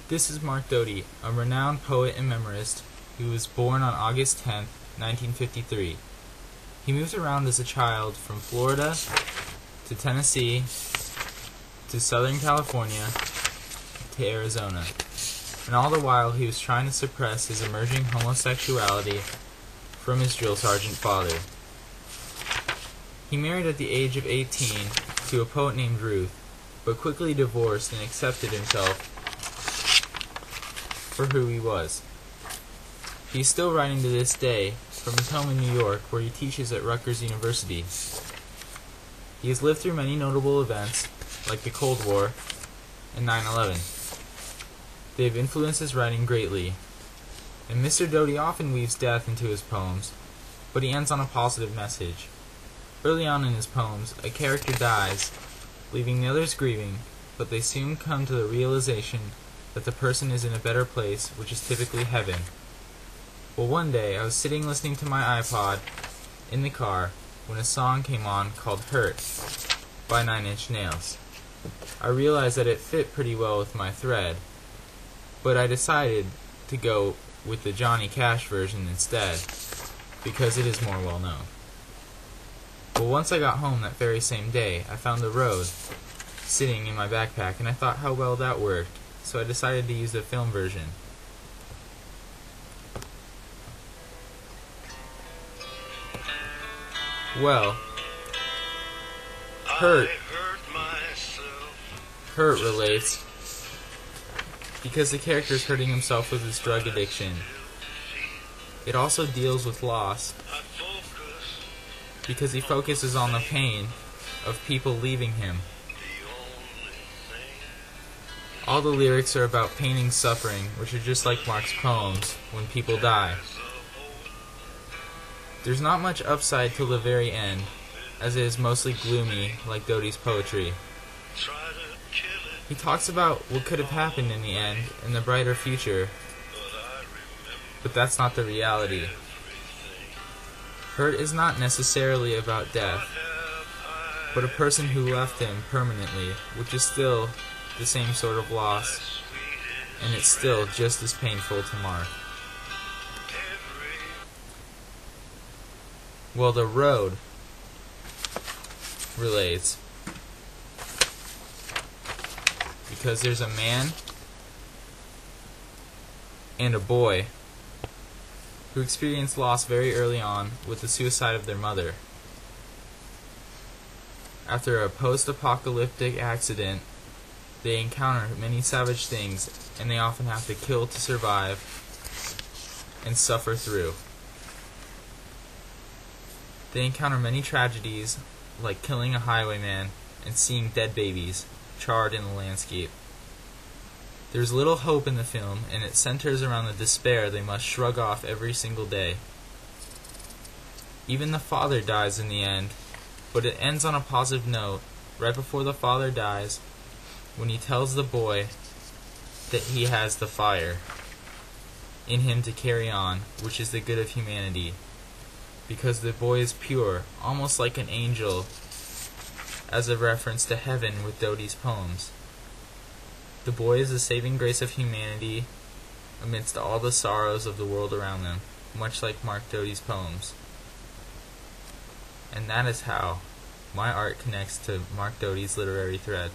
This is Mark Doty, a renowned poet and memorist who was born on August 10, 1953. He moved around as a child from Florida to Tennessee to Southern California to Arizona, and all the while he was trying to suppress his emerging homosexuality from his drill sergeant father. He married at the age of 18 to a poet named Ruth, but quickly divorced and accepted himself for who he was. He is still writing to this day from his home in New York, where he teaches at Rutgers University. He has lived through many notable events, like the Cold War and 9/11. They have influenced his writing greatly, and Mr. Doty often weaves death into his poems, but he ends on a positive message. Early on in his poems, a character dies, leaving the others grieving, but they soon come to the realization that the person is in a better place, which is typically heaven. Well, one day, I was sitting listening to my iPod in the car when a song came on called Hurt by Nine Inch Nails. I realized that it fit pretty well with my thread, but I decided to go with the Johnny Cash version instead, because it is more well known. Well, once I got home that very same day, I found The Road sitting in my backpack, and I thought how well that worked, so I decided to use the film version. Well, Hurt relates because the character is hurting himself with his drug addiction. It also deals with loss because he focuses on the pain of people leaving him. All the lyrics are about pain and suffering, which are just like Mark's poems when people die. There's not much upside till the very end, as it is mostly gloomy like Doty's poetry. He talks about what could have happened in the end and the brighter future, but that's not the reality. Hurt is not necessarily about death, but a person who left him permanently, which is still the same sort of loss, and it's still just as painful to Mark. Well, The Road relates because there's a man and a boy who experienced loss very early on with the suicide of their mother. After a post-apocalyptic accident, they encounter many savage things, and they often have to kill to survive and suffer through. They encounter many tragedies, like killing a highwayman and seeing dead babies charred in the landscape. There's little hope in the film, and it centers around the despair they must shrug off every single day. Even the father dies in the end, but it ends on a positive note right before the father dies, when he tells the boy that he has the fire in him to carry on, which is the good of humanity, because the boy is pure, almost like an angel, as a reference to heaven with Doty's poems. The boy is the saving grace of humanity amidst all the sorrows of the world around them, much like Mark Doty's poems. And that is how my art connects to Mark Doty's literary thread.